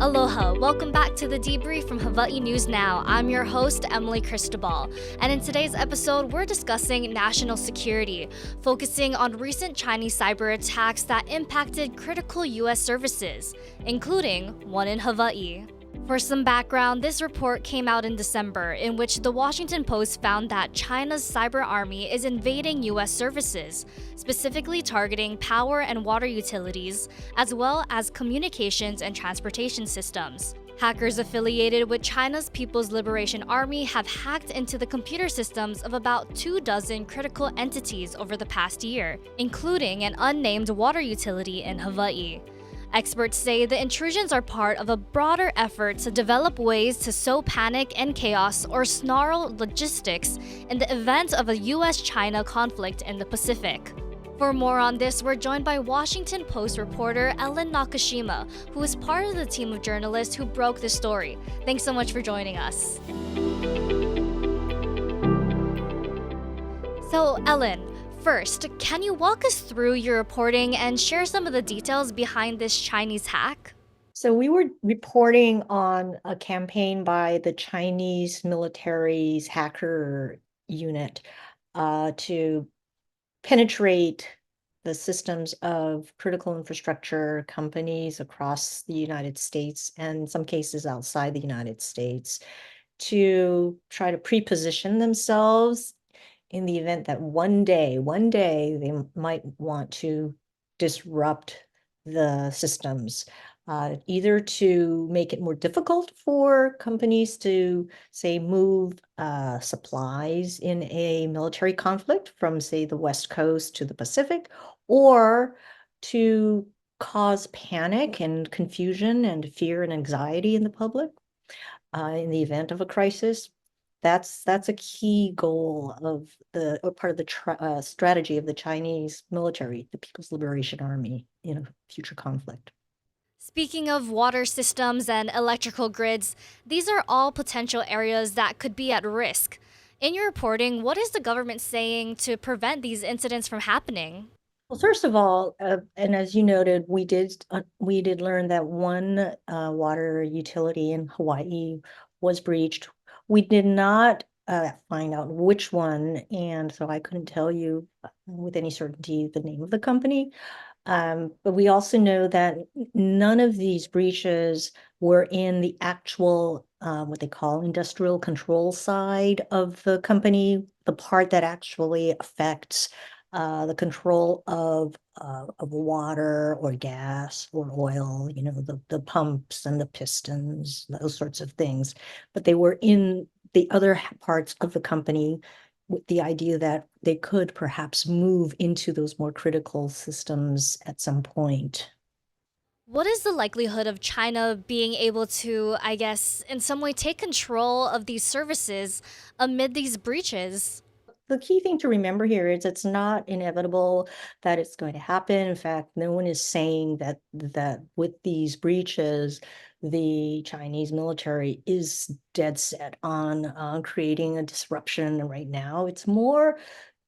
Aloha, welcome back to the Debrief from Hawaii News Now. I'm your host, Emily Cristobal, and in today's episode, we're discussing national security, focusing on recent Chinese cyber attacks that impacted critical U.S. services, including one in Hawaii. For some background, this report came out in December, in which the Washington Post found that China's cyber army is invading U.S. services, specifically targeting power and water utilities, as well as communications and transportation systems. Hackers affiliated with China's People's Liberation Army have hacked into the computer systems of about 24 critical entities over the past year, including an unnamed water utility in Hawaii. Experts say the intrusions are part of a broader effort to develop ways to sow panic and chaos or snarl logistics in the event of a US-China conflict in the Pacific. For more on this, we're joined by Washington Post reporter Ellen Nakashima, who is part of the team of journalists who broke this story. Thanks so much for joining us. So, Ellen, first, can you walk us through your reporting and share some of the details behind this Chinese hack? So we were reporting on a campaign by the Chinese military's hacker unit to penetrate the systems of critical infrastructure companies across the United States and in some cases outside the United States to try to pre-position themselves in the event that one day they might want to disrupt the systems, either to make it more difficult for companies to, say, move supplies in a military conflict from, say, the West Coast to the Pacific, or to cause panic and confusion and fear and anxiety in the public in the event of a crisis. That's a key goal of or part of the strategy of the Chinese military, the People's Liberation Army, in a future conflict. Speaking of water systems and electrical grids, these are all potential areas that could be at risk. In your reporting, what is the government saying to prevent these incidents from happening? Well, first of all, and as you noted, we did learn that one water utility in Hawaii was breached. We did not find out which one, and so I couldn't tell you with any certainty the name of the company. But we also know that none of these breaches were in the actual what they call industrial control side of the company, the part that actually affects the control of water or gas or oil, the pumps and the pistons, those sorts of things. But they were in the other parts of the company with the idea that they could perhaps move into those more critical systems at some point. What is the likelihood of China being able to, I guess, in some way take control of these services amid these breaches? The key thing to remember here is it's not inevitable that it's going to happen. In fact, no one is saying that with these breaches, the Chinese military is dead set on creating a disruption right now. It's more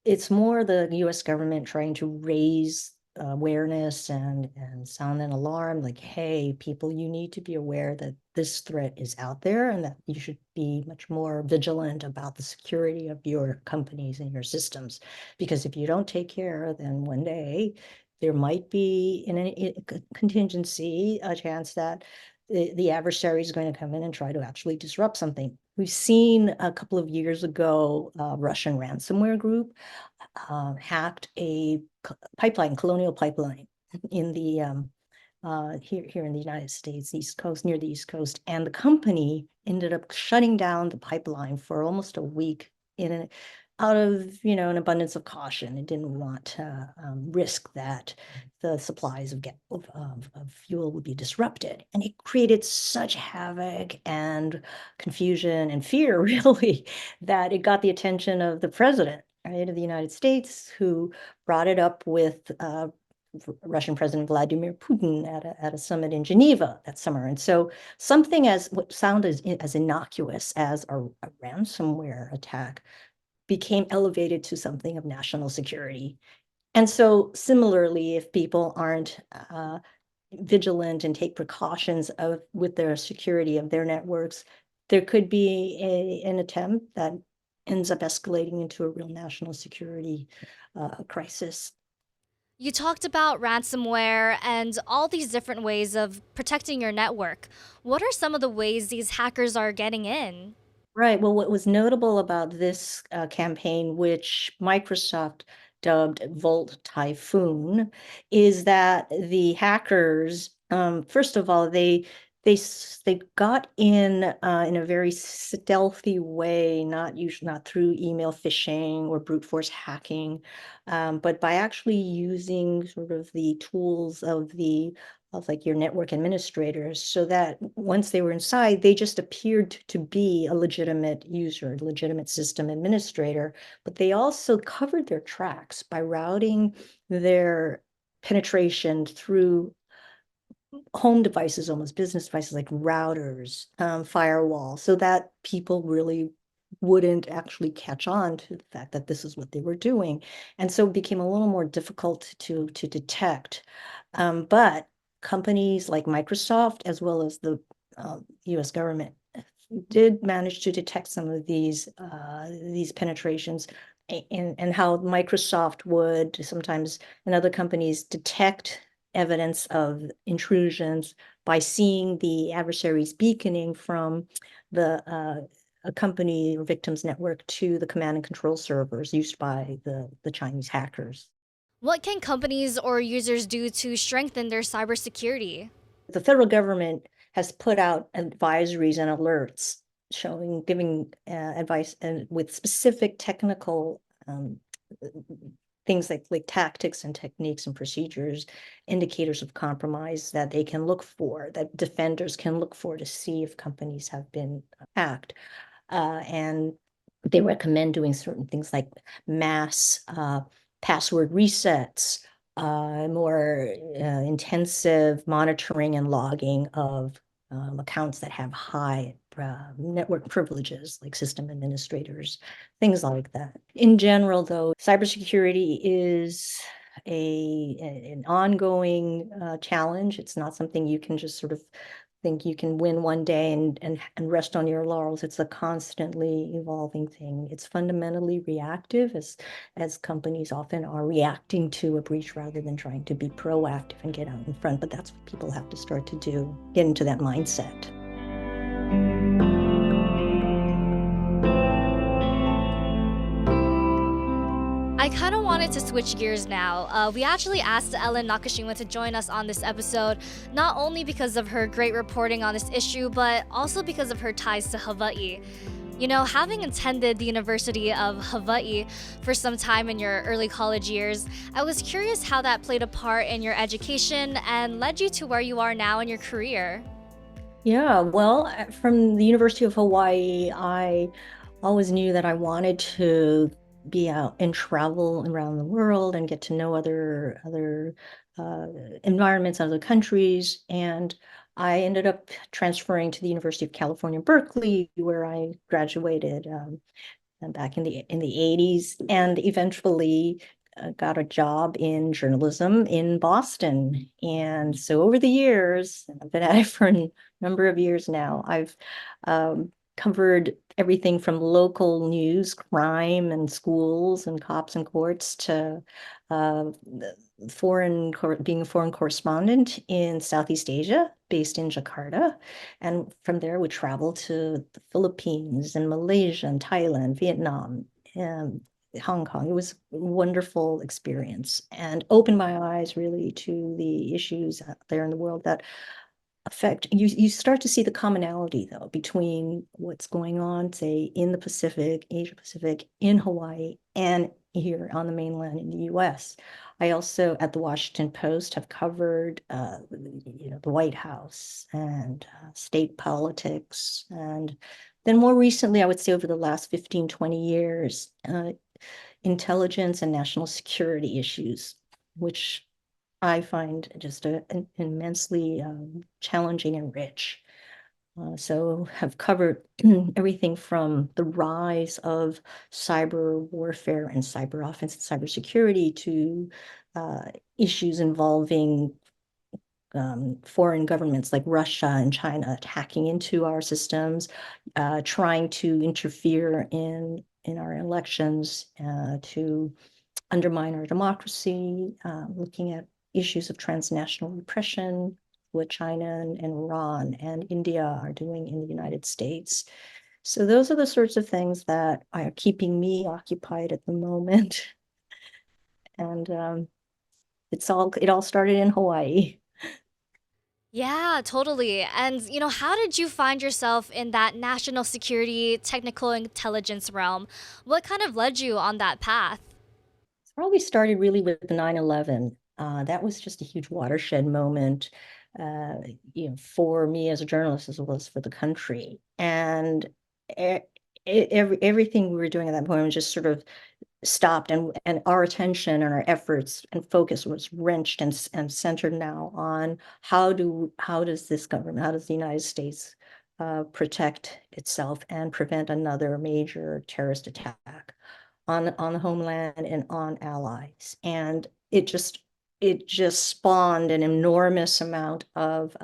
the U.S. government trying to raise awareness and sound an alarm like, hey, people, you need to be aware that this threat is out there and that you should be much more vigilant about the security of your companies and your systems. Because if you don't take care, then one day there might be in a contingency a chance that the adversary is going to come in and try to actually disrupt something. We've seen a couple of years ago, a Russian ransomware group hacked a colonial pipeline in the here in the United States, East Coast, near the East Coast, and the company ended up shutting down the pipeline for almost a week out of an abundance of caution. It didn't want to risk that the supplies of fuel would be disrupted, and it created such havoc and confusion and fear, really, that it got the attention of the president, right, of the United States, who brought it up with Russian President Vladimir Putin at a summit in Geneva that summer. And so something as what sounded as innocuous as a ransomware attack became elevated to something of national security. And so similarly, if people aren't vigilant and take precautions with their security of their networks, there could be an attempt that ends up escalating into a real national security crisis. You talked about ransomware and all these different ways of protecting your network. What are some of the ways these hackers are getting in? Right. Well, what was notable about this campaign, which Microsoft dubbed Volt Typhoon, is that the hackers, first of all, they got in a very stealthy way, not through email phishing or brute force hacking, but by actually using sort of the tools of like your network administrators, so that once they were inside, they just appeared to be a legitimate user, legitimate system administrator, but they also covered their tracks by routing their penetration through home devices, almost business devices like routers, firewall, so that people really wouldn't actually catch on to the fact that this is what they were doing. And so it became a little more difficult to detect. But companies like Microsoft, as well as the US government, did manage to detect some of these penetrations, and how Microsoft would sometimes, and other companies, detect evidence of intrusions by seeing the adversaries beaconing from the a company or victim's network to the command and control servers used by the Chinese hackers. What can companies or users do to strengthen their cybersecurity? The federal government has put out advisories and alerts giving advice and with specific technical things like tactics and techniques and procedures, indicators of compromise that they can look for, that defenders can look for to see if companies have been hacked. And they recommend doing certain things like mass password resets, more intensive monitoring and logging of accounts that have high network privileges, like system administrators, things like that. In general, though, cybersecurity is an ongoing challenge. It's not something you can just sort of think you can win one day and rest on your laurels. It's a constantly evolving thing. It's fundamentally reactive, as companies often are reacting to a breach rather than trying to be proactive and get out in front. But that's what people have to start to do, get into that mindset. I kind of wanted to switch gears now. We actually asked Ellen Nakashima to join us on this episode, not only because of her great reporting on this issue, but also because of her ties to Hawaii. You know, having attended the University of Hawaii for some time in your early college years, I was curious how that played a part in your education and led you to where you are now in your career. Yeah, well, from the University of Hawaii, I always knew that I wanted to be out and travel around the world and get to know other uh, environments, other countries. And I ended up transferring to the University of California, Berkeley, where I graduated and back in the 80s, and eventually got a job in journalism in Boston. And so over the years, I've been at it for a number of years now, I've covered everything from local news, crime and schools and cops and courts, to uh, being a foreign correspondent in Southeast Asia, based in Jakarta. And from there, we traveled to the Philippines and Malaysia and Thailand, Vietnam, and Hong Kong. It was a wonderful experience and opened my eyes really to the issues out there in the world that affect you. You start to see the commonality, though, between what's going on, say, in the Pacific, Asia Pacific, in Hawaii, and here on the mainland in the US. I also, at the Washington Post, have covered the White House and state politics. And then more recently, I would say over the last 15, 20 years, intelligence and national security issues, which I find just immensely challenging and rich. So have covered everything from the rise of cyber warfare and cyber offense and cybersecurity to uh, issues involving foreign governments like Russia and China hacking into our systems, trying to interfere in our elections, to undermine our democracy, looking at issues of transnational repression, what China and Iran and India are doing in the United States. So those are the sorts of things that are keeping me occupied at the moment. And it all started in Hawaii. Yeah, totally. And, how did you find yourself in that national security, technical intelligence realm? What kind of led you on that path? Probably started really with the 9/11. That was just a huge watershed moment, uh, for me as a journalist as well as for the country. And e- everything we were doing at that point was just sort of stopped, and our attention and our efforts and focus was wrenched and centered now on how does this government, how does the United States protect itself and prevent another major terrorist attack on the homeland and on allies. And it just spawned an enormous amount of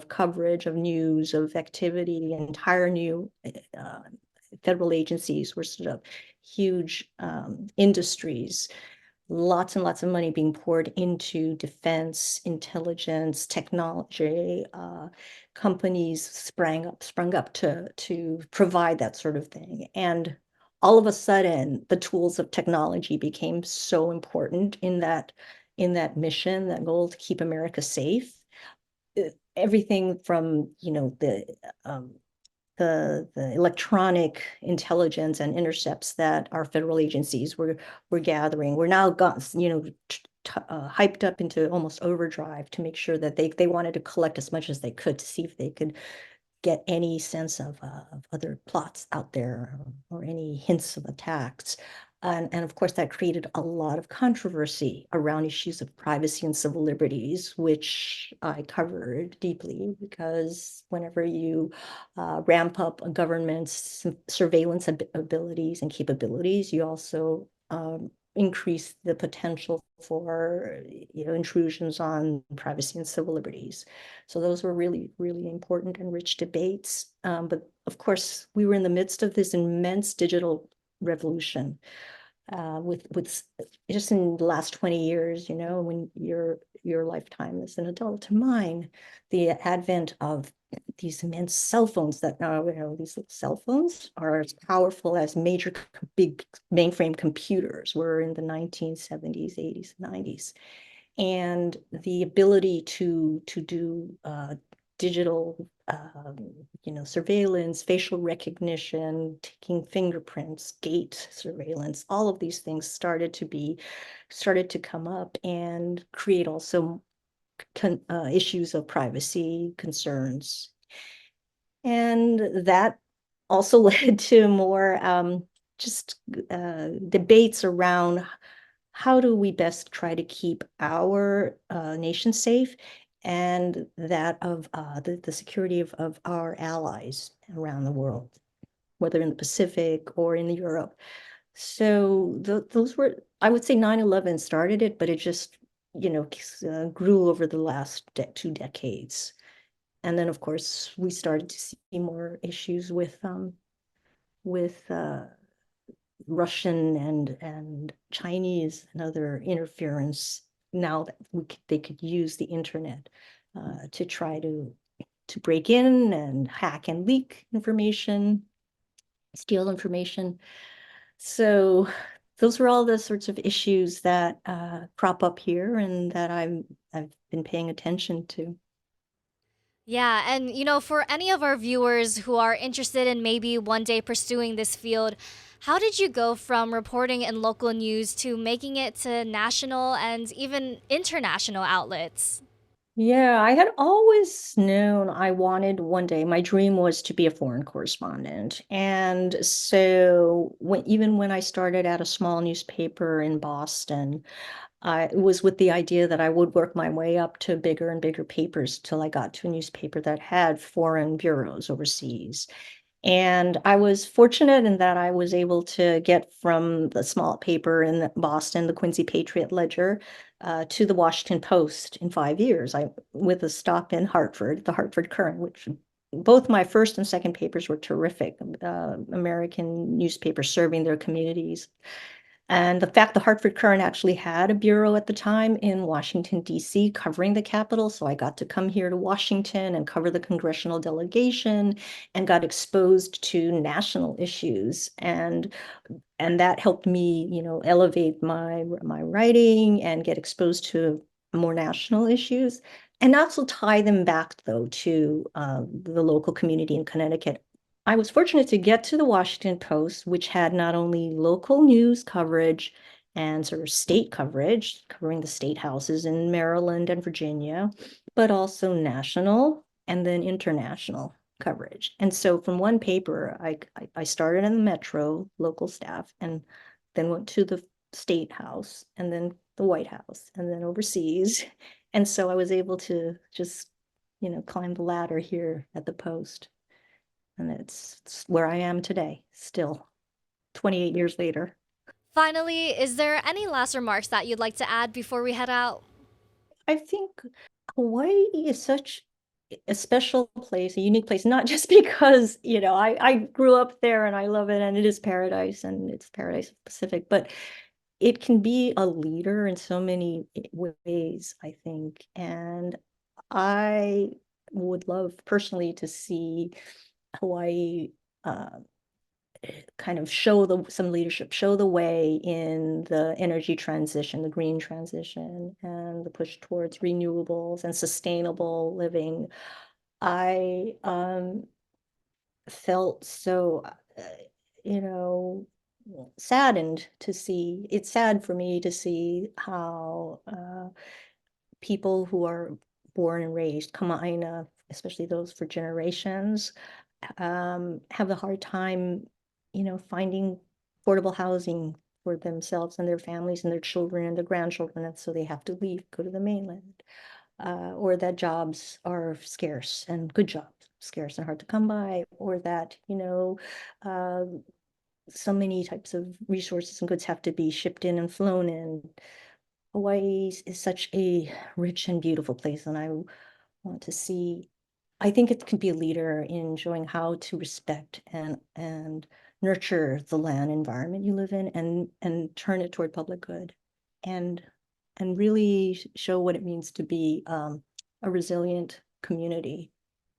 coverage, of news, of activity. Entire new federal agencies were sort of huge industries, lots and lots of money being poured into defense, intelligence, technology. Companies sprung up to provide that sort of thing. And all of a sudden, the tools of technology became so important in that mission, that goal to keep America safe. Everything from, um, the electronic intelligence and intercepts that our federal agencies were gathering. We're now got, hyped up into almost overdrive to make sure that they wanted to collect as much as they could to see if they could get any sense of other plots out there, or any hints of attacks. And of course, that created a lot of controversy around issues of privacy and civil liberties, which I covered deeply, because whenever you ramp up a government's surveillance abilities and capabilities, you also increase the potential for intrusions on privacy and civil liberties. So those were really, really important and rich debates. But of course, we were in the midst of this immense digital revolution, with just in the last 20 years, when your lifetime as an adult to mine, the advent of these immense cell phones that now, these little cell phones are as powerful as major big mainframe computers were in the 1970s, 80s, 90s. And the ability to do digital, surveillance, facial recognition, taking fingerprints, gait surveillance, all of these things started to come up and create also issues of privacy concerns. And that also led to more just debates around how do we best try to keep our nation safe, and that of the security of our allies around the world, whether in the Pacific or in Europe. So those were, I would say 9/11 started it, but it just, grew over the last 2 decades. And then, of course, we started to see more issues with Russian and Chinese and other interference. Now that they could use the internet to try to break in and hack and leak information, steal information. So those were all the sorts of issues that crop up here and that I've been paying attention to. Yeah, and for any of our viewers who are interested in maybe one day pursuing this field, how did you go from reporting in local news to making it to national and even international outlets? Yeah, I had always known I wanted one day, my dream was to be a foreign correspondent. And so even when I started at a small newspaper in Boston, it was with the idea that I would work my way up to bigger and bigger papers till I got to a newspaper that had foreign bureaus overseas. And I was fortunate in that I was able to get from the small paper in Boston, the Quincy Patriot Ledger, to the Washington Post in 5 years. With a stop in Hartford, the Hartford Courant, which both my first and second papers were terrific, American newspapers serving their communities. And the fact the Hartford Courant actually had a bureau at the time in Washington, D.C., covering the Capitol. So I got to come here to Washington and cover the congressional delegation and got exposed to national issues. And that helped me, elevate my writing and get exposed to more national issues. And also tie them back, though, to the local community in Connecticut. I was fortunate to get to the Washington Post, which had not only local news coverage and sort of state coverage, covering the state houses in Maryland and Virginia, but also national and then international coverage. And so from one paper, I started in the Metro local staff and then went to the State House and then the White House and then overseas. And so I was able to just, climb the ladder here at the Post. And it's where I am today, still 28 years later. Finally, is there any last remarks that you'd like to add before we head out? I think Hawaii is such a special place, a unique place, not just because, I grew up there and I love it and it is paradise and it's paradise Pacific, but it can be a leader in so many ways, I think. And I would love personally to see Hawaii kind of some leadership, show the way in the energy transition, the green transition, and the push towards renewables and sustainable living. I felt so, you know, saddened to see. It's sad for me to see how people who are born and raised Kama'aina, especially those for generations, have a hard time, finding affordable housing for themselves and their families and their children and their grandchildren, and so they have to leave, go to the mainland, or that jobs are scarce and good jobs scarce and hard to come by, or that uh, so many types of resources and goods have to be shipped in and flown in. Hawaii is such a rich and beautiful place, and I want to see. I think it can be a leader in showing how to respect and nurture the land environment you live in and turn it toward public good and and really show what it means to be a resilient community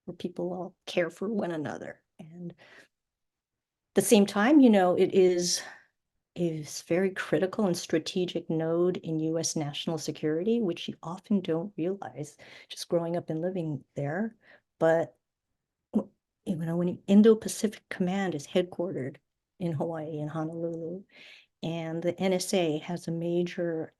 where people all care for one another. And at the same time, it is a very critical and strategic node in US national security, which you often don't realize just growing up and living there. But when Indo-Pacific Command is headquartered in Hawaii, in Honolulu, and the NSA has a major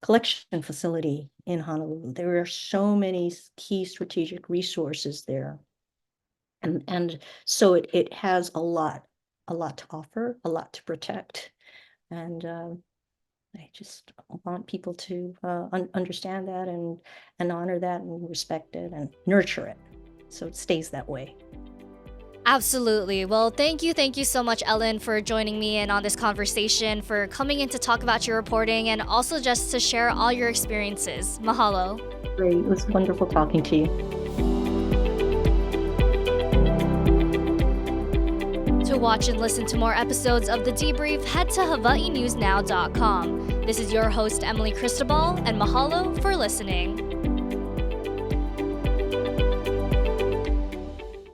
collection facility in Honolulu, there are so many key strategic resources there. And so it has a lot to offer, a lot to protect. And I just want people to understand that and honor that and respect it and nurture it so it stays that way. Absolutely. Well, thank you so much, Ellen, for joining me in on this conversation, for coming in to talk about your reporting, and also just to share all your experiences. Mahalo. Great. It was wonderful talking to you. To watch and listen to more episodes of The Debrief, head to HawaiiNewsNow.com. This is your host, Emily Cristobal, and mahalo for listening.